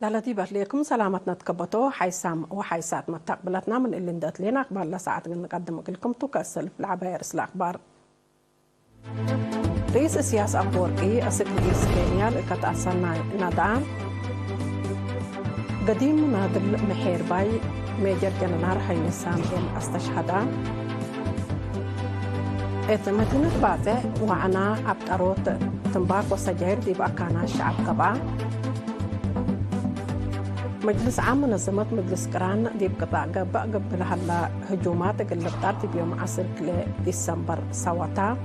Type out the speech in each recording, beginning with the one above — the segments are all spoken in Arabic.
لالتي بتليكم سلامتنا تكبتو حيسام وحيسات مستقبلتنا من اللي ندت لنا أخبار لساعات نقدم لكم تكسل في العباية رسل الأخبار. رئيس السياسة أفورقي أسك رئيس كينيا لقد أصلنا ندعم قديم نادل محير باي ميجر جنرال حين سامئل استشهدا مدينة باتع وعنا عبداروت تنباك وسجير دي بأكانا الشعب قبع مجلس عام منظمة مجلس قران دي بقطع قبل هلا هجومات قلبتار دي بيوم 10 ديسمبر سواتا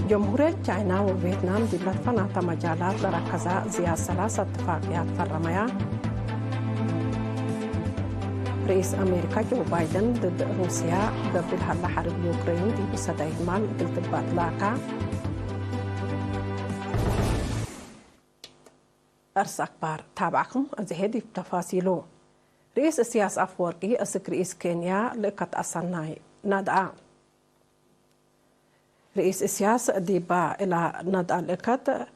جمهورية تشاينا وفيتنام دي بلاتفناتا مجالات لركزة زيادة 3 اتفاقيات فرمية. رئيس أمريكا جو بايدن ضد روسيا قبل هلا حرب يوكرين دي بسد إهمال قلت لاكا أرس أخبار تابعكم أزهدي بتفاصيله. رئيس السياسة أفورقي أسك رئيس كينيا لقد أصلنا ندعى رئيس السياسة ديبا إلى ندعى لقد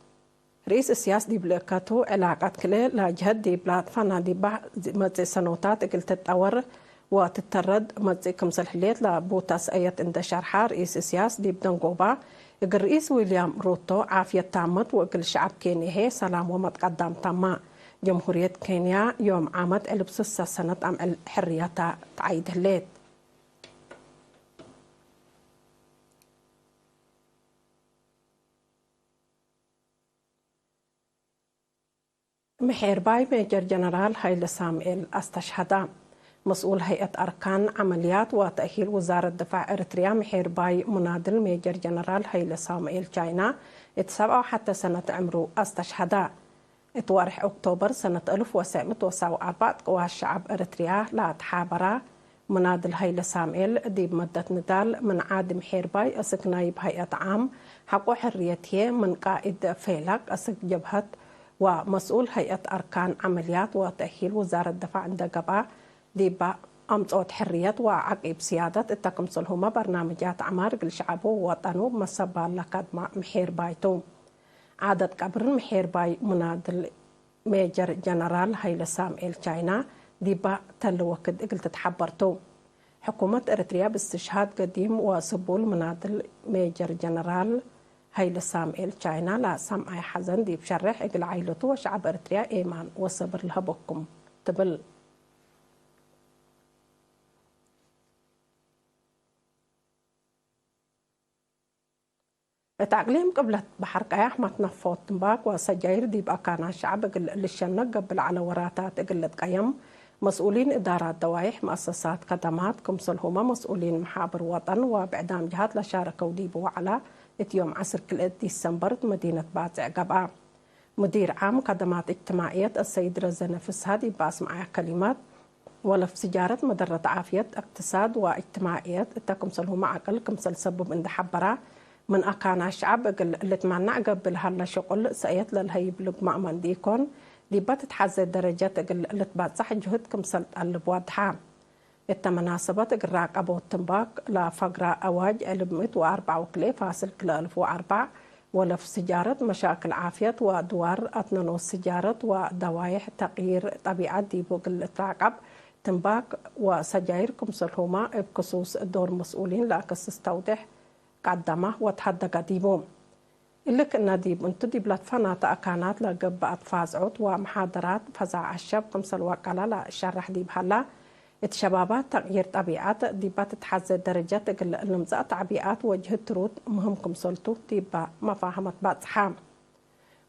رئيس السياسة ديب لقاته علاقات كله لجهد ديبلات فانا ديبا مزي سنوتات قلت تتطور وتترد مزي كمسل حليت لبوتاس أيات اندشارها رئيس السياسة ديب دنقوبا الرئيس ويليام روتو عافية تامت وقل الشعب كينيا هي سلام ومتقدم تاما جمهورية كينيا يوم عامت ألبسس سنة عام الحرية تعيد هليت محير باي ميجر جنرال هايل سامئل استشهد مسؤول هيئة أركان عمليات وتأهيل وزارة دفاع إريتريا محير باي منادل ميجر جنرال هايل سامئل تشاينا اتسبع حتى سنة عمره استشهد اتوارح أكتوبر سنة 1974 قوى الشعب إريتريا لا تحابرا منادل هايل سامئل دي بمدة نضال من عاد محير باي أسك نايب هيئة عام حقو حريته من قائد فيلق أسك جبهة ومسؤول هيئة أركان عمليات وتأهيل وزارة الدفاع عند قبا ديبا أمصوت حرية وعقب سيادة التكمسلهما برنامجات عمار الشعب ووطنه مسبا لقد محير بايتو عادة قبر محير باي منادل ميجر جنرال هايل سامئل تشاينا ديبا تلوكد قلت تحبرتو حكومة إريتريا باستشهاد قديم وسبول منادل ميجر جنرال هايل سامئل تشاينا لا سمع حزن دي بشرح اقل عائلته وشعب اريتريا ايمان وصبر لها بكم تبل تعقليم قبل بحر قياح ما تنفوت تنباك وسجاير دي بقى كان الشعب اللي الشنق قبل على وراتات قلت قيم مسؤولين إدارات دوايح مؤسسات خدمات كمسلهما مسؤولين محابر وطن وبعدام جهات لشاركوا ديبوا على يوم 10 ديسمبر مدينة باتع قبعة مدير عام خدمات اجتماعية السيد رزا نفس هذه باسمع كلمات ولف سجارة مدرة عافية اقتصاد واجتماعية تكمسلهما عقل كمسل سبب عند حبرة من أكان الشعب اللي تمنع قبل هلا شغل سأيت للهيب لقمة من ديكون دي بتتحزي درجات اللي تبات صح جهد كمسل البوادحة التمناسبة قراق أبو التنباك لفقرة أواج 1104 ولف سجارة مشاكل عافية ودوار أتنانو سجارة ودوايح تغيير طبيعة ديبو قلة راقب تنباك وسجاير كمسلهما بخصوص دور مسؤولين لأكس استوضح قدمه وتحدى قديمهم اللي كنا ديب انتو دي بلاد فناتا أكانات لقب أطفاز عود ومحاضرات فزع الشاب كمسل وقالا لشرح ديب هلا الشبابات تغيير طبيعات ديبات تحزي درجات المزاء تعبيئات وجه تروت مهم كمسلتو ديبا مفاهمة باتحام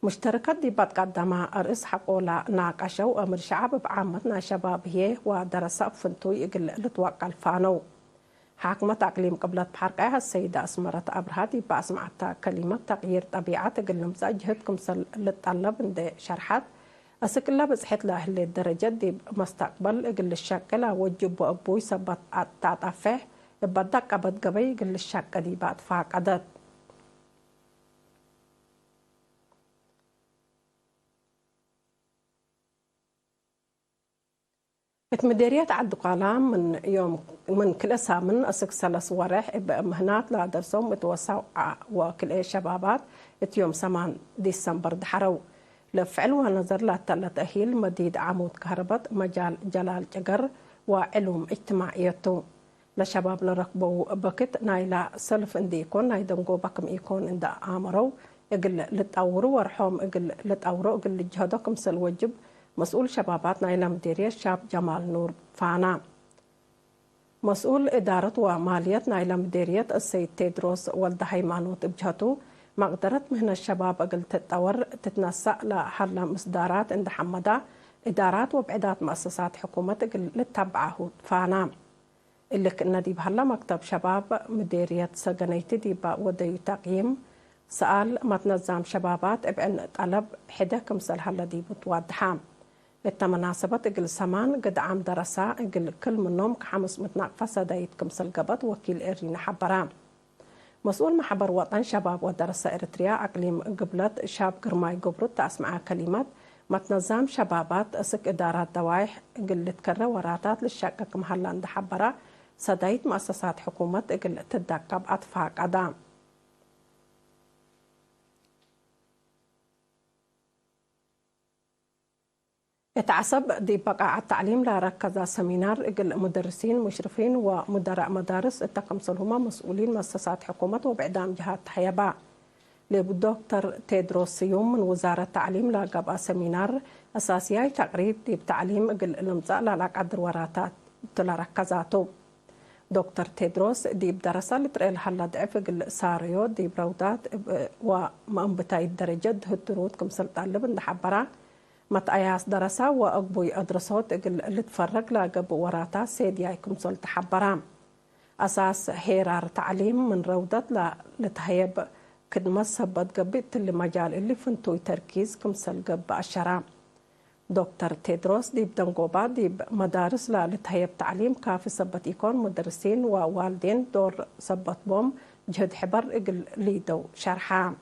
مشتركات ديبات قدمها أرئيس حقولا ناقشة وأمر شعب بعامتنا شباب هي ودرسة فنتو يقل لتوقع الفانو حاكمة أقليم قبلت بحرقها السيدة أسمرة أبرها ديبا أسمعتها كلمة تغيير طبيعات المزاء جهد كمسل للطلب عند شرحات أسكلا بصحت له الدرجات دي مستقبل قل الشكل وجب أبوي سبت تعطفه بدك قبض قبي قل الشكل دي بعد فاقدت مديرية عدقالة من يوم من كل سامن أسك سلس ورح بمهنات لا درسهم متوسع وكل شبابات يوم 8 ديسمبر دحرو لفعل ونظر لتأهيل مديد عمود كهرباء مجال جلال جقر وعلوم اجتماعيته لشباب لركبوا بكت نايلا سلف اندي يكون نايدنقو بكم يكون اند آمرو اقل لتأورو ورحوم اقل لتأورو اقل لجهدكم سلوجب مسؤول شبابات نايلا مديرية الشاب جمال نور فانا مسؤول إدارة ومالية نايلا مديرية السيد تيدروس ولد هيمانوت بجهته مقدرة مهنة الشباب اقل تتطور تتنسق لحل مصدارات عند حمدا إدارات وبعدات مؤسسات حكومة اقل لتبعه فانا اللي كنا ديب هلا مكتب شباب مديرية سجنيتي ديبا وديو تقييم سأل ما تنظم شبابات ابن طلب حدا كمسل هلا ديبو توضحام التمناسبة اقل سمان قد عام درسا اقل كل منهم كحمس متناقفة سدايت كمسل قبط وكيل إرين حبرام مسؤول محبر وطن شباب ودرس إريتريا أقليم قبلت شاب قرماي قبرت تسمع كلمات ما تنظم شبابات اسك إدارات دوايح اقل تكرر وراتات للشاكك محلا عند حبرا سدايت مؤسسات حكومة اقل تدقب أطفاق أدام اتعصب دي بقى التعليم لا ركز سمينار اقل مدرسين مشرفين ومدراء مدارس التقمصلهما مسؤولين مؤسسات حكومة وبعدام جهات حيبا للدكتور تيدروس يوم من وزارة التعليم لا قبا سمينار أساسياي تقريب دي بتعليم اقل المزاء لا قدر وراتات تلا ركزاتو دكتور تيدروس دي بدرسة لتريل حلا ضعف اقل ساريو دي برودات ومأنبتاي الدرجة هدروت كمسل طالب اندحبرا متأياس درسة وأقبوي أدرسوت اللي تفرق لقب وراتا سيديايكم سول تحبرام أساس هيرار تعليم من روضة لتهيب كدمة سبت قبت اللي مجال اللي فنتوي تركيز كمسل قب أشرام دكتور تيدروس ديب دنقوبا ديب مدارس لتهيب تعليم كافي سبت يكون مدرسين ووالدين دور سبت بوم جهد حبر اقل ليدو شرحام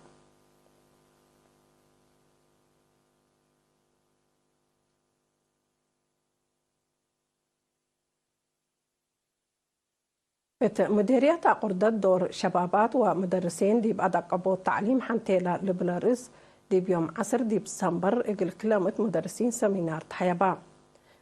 مديرية قردت دور شبابات ومدرسين ديب أدقبوا التعليم حنتيلا لبلارس ديب يوم 10 ديب سمبر إقل كلامة مدرسين سمينار تحيبا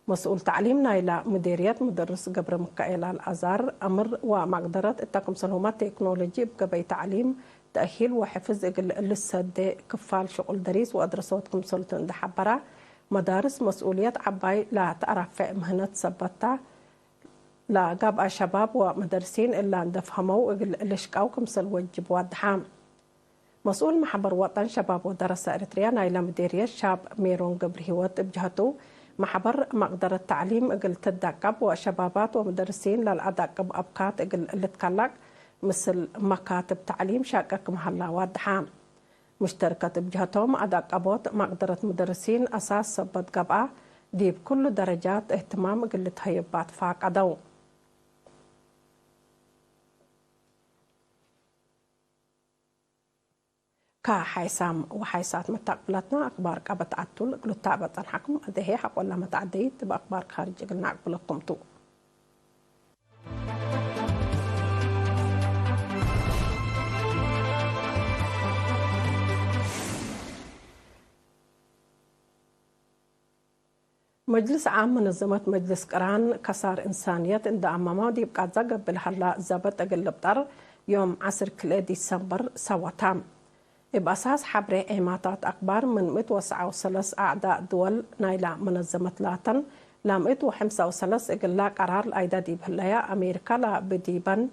مسؤول تعليم نايلا مديرية مدرس قبر مكائلة الأزار أمر ومقدرة التقم سلومات تكنولوجي بقبي تعليم تأهيل وحفظ إقل للسد كفال شغل دريس وأدرسوتكم سلطن دحبرا مدارس مسؤولية عباي لا تعرف مهنة سبتا لا قاب شباب ومدرسين إلا ندفهموا الاشقاو كمسل وجب وادحام مسؤول محبر وطن شباب ودرس إريتريا نايلا مديرية الشاب ميرون قبر هيوت بجهته محبر مقدرة التعليم اقل تدقب وشبابات ومدرسين للأدقب أبكات اقل اللي تكلق مثل مكاتب تعليم شاكك محلا وادحام مشتركة بجهتهم أدقبوت مقدرة مدرسين أساس سبت قبعة دي بكل درجات اهتمام اقل تهيبات فاق عدو كحيسام وحيسات متقبلتنا أخبار قبت عطول قلو تابت الحكم أدهي حق ولا متعديت تبقى أخبار خارج قلنا أقبلكم تو مجلس عام منظمة مجلس قران كسار إنسانية عند أمامه دي بقى زقب بالحلا زبط أقل بطر يوم 10 ديسمبر سواتام بأساس حبر إيماتات أخبار من 193 أعداء دول نايلة منظمة لاتن ل 135 إقلا قرار الأيدادي بهلايا أمريكا لا بديبا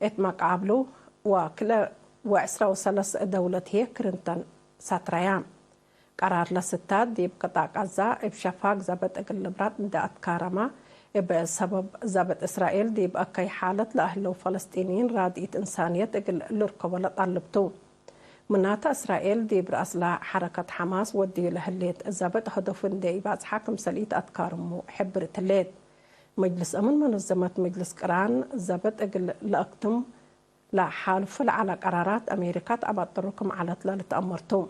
اتمقابلو وكلا 23 دولة هي كرنتن ساتريام قرار لستات ديب قطاع غزة بشفاق زبط أقل برات نداء كارما بسبب زبط إسرائيل ديب أكي حالة لأهل فلسطينيين رادية إنسانية أقل لركب طلبتو مناطق إسرائيل دي برأسلا حركة حماس ودي لهليت زبط هدفن دي بعد حاكم سليت أتكارمو حبر تليت مجلس أمن منظمة مجلس قران زبط أقل لأكتم لا حالف على قرارات أمريكا أبطركم على تلالة أمرتم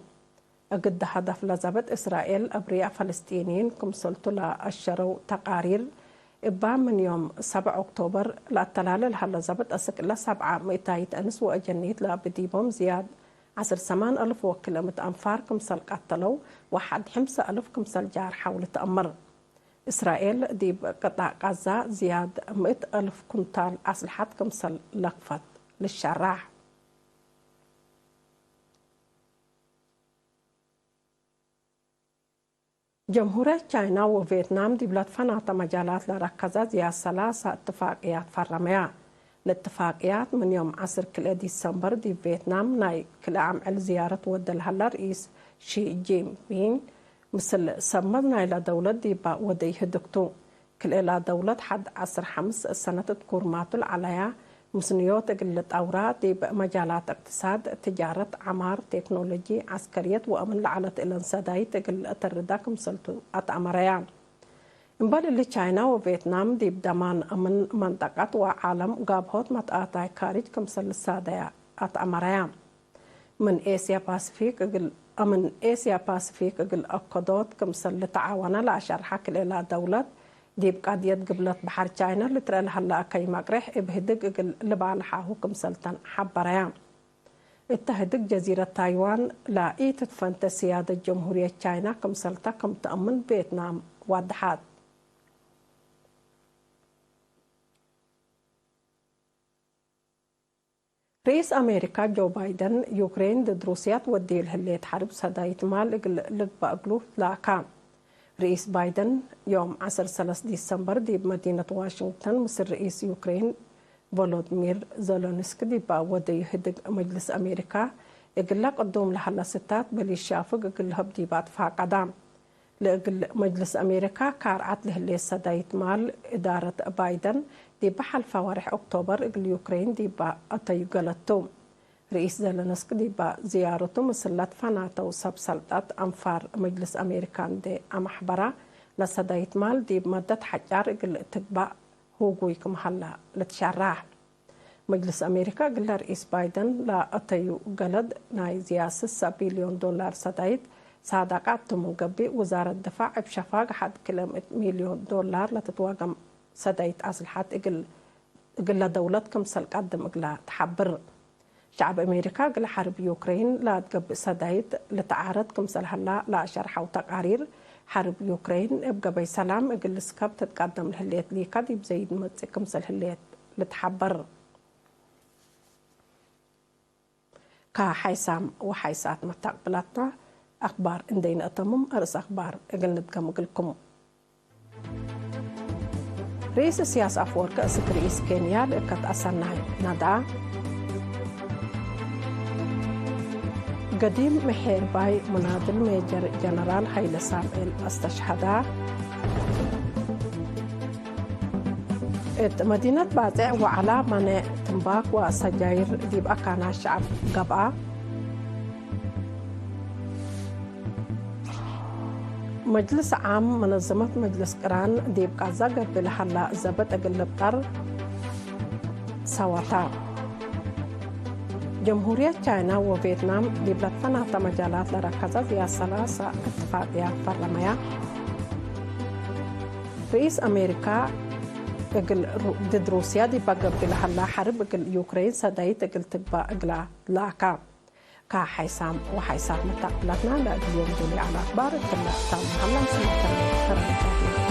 قد هدف لزبط إسرائيل أبرياء فلسطينيين كم سلطوا لأشروا تقارير إبا من يوم 7 أكتوبر لأتلال الهلا زبط أسك إلا 7 مئتايت أنس وأجنيت لأبديبهم زياد 10,000 وكيلومتر أنفار كمسل قتلوا 5,000 كمسل جار حول تأمر. إسرائيل دي بقطاع غزة زياد 100,000 كنتال أسلحة كمسل لقفت للشراع. جمهورية تشاينا وفيتنام دي بلاد فناطة مجالات لركزة زي 3 اتفاقيات فرمية. الاتفاقيات من يوم 10 كل ديسمبر دي فيتنام ناي كل عام زيارة ودلها الرئيس شي جين بين مثل سمرنا إلى دولة دي با وديه دكتو كل إلى دولة حد 15 سنة تذكر ماتل عليها مسنيوت قلت أوراق دي بمجالات اقتصاد تجارة عمار تكنولوجي عسكرية وأمن لعلة الانساداي تقل ترداك مسلتو أتأمريان مبالي اللي تشاينا وفيتنام دي بدمان أمن منطقة وعالم قابهوت متآتاي كارج كمسل السادايا أتأمريان من آسيا باسفيك من آسيا باسفيك قل أقدوت كمسل لتعاونا لأشار حكل إلى دولة دي بقادية قبلت بحر تشاينا اللي ترى هلا كي مقرح ابهدق قل لبالحاهو كمسلتن حبريان اتهدق جزيرة تايوان لا تتفنت سيادة جمهورية تشاينا كمسلتا كم تأمن فيتنام وادحات. رئيس أمريكا جو بايدن يوكرين ضد روسيا تودي الهليت حرب سدايت مال لقبقلو لاكان. رئيس بايدن يوم 10 ديسمبر دي بمدينة واشنطن مصر رئيس يوكرين فولوديمير زيلينسكي دي باودي هدق مجلس أمريكا يقول لك قدوم لحلا ستات بلي شافق يقول لها بدي بعد فاقدام لقل مجلس أمريكا كارعت له اللي سدايت مال إدارة بايدن دي بحل فوارح أكتوبر يقول يوكرين دي با أتي قلتهم رئيس زيلينسكي دي با زيارته مسلات فناتا وسب سلطات أنفار مجلس أمريكان دي أمحبرة لسدايت مال دي بمدة حجار يقول تقبع هوغويكم هلا لتشرح مجلس أمريكا قال رئيس بايدن لا أتيو قلد ناي زياسة $1 بليون سدايت صادقات من قبل وزارة الدفاع بشفاق حد $1 مليون لتتواقم سدايت أسلحات قل دولتكم سلقدم قل تحبر شعب أمريكا قل حرب يوكرين لا تقبل سدايت لتعارض كمسل هلا لا شرح وتقارير حرب يوكرين ابقى بي سلام قل سكب تتقدم الهليت ليكا دي بزيد متسي كمسل هليت لتحبر كحيسام وحيسات متقبلاتنا أخبار إندين أتمم أرس أخبار أقل نبقى مقلكم رئيس السياسة أفورك أسك رئيس كينيا لأكد أسرنا ندعى قديم محير باي مناضل ميجر جنرال هايلي سامئيل استشهدا مدينة بازع وعلى منع تنباك وسجاير ديب أكانا الشعب قبعة مجلس عام منظمة مجلس قران ديب قازا قبل هلا زبط أقل بطر سواتا جمهورية تشاينا وفيتنام دي بلاد فناطة مجالات لركزة فيها 3 اتفاقيات فرمية. رئيس أمريكا ضد روسيا دي بقى قبل هلا حرب قل يوكرين سدايت قل تبقى قلا لاكا كحيسام وحيسات متقبلتنا لأجل يوم دولي على أخبار كلا تام هلا سنة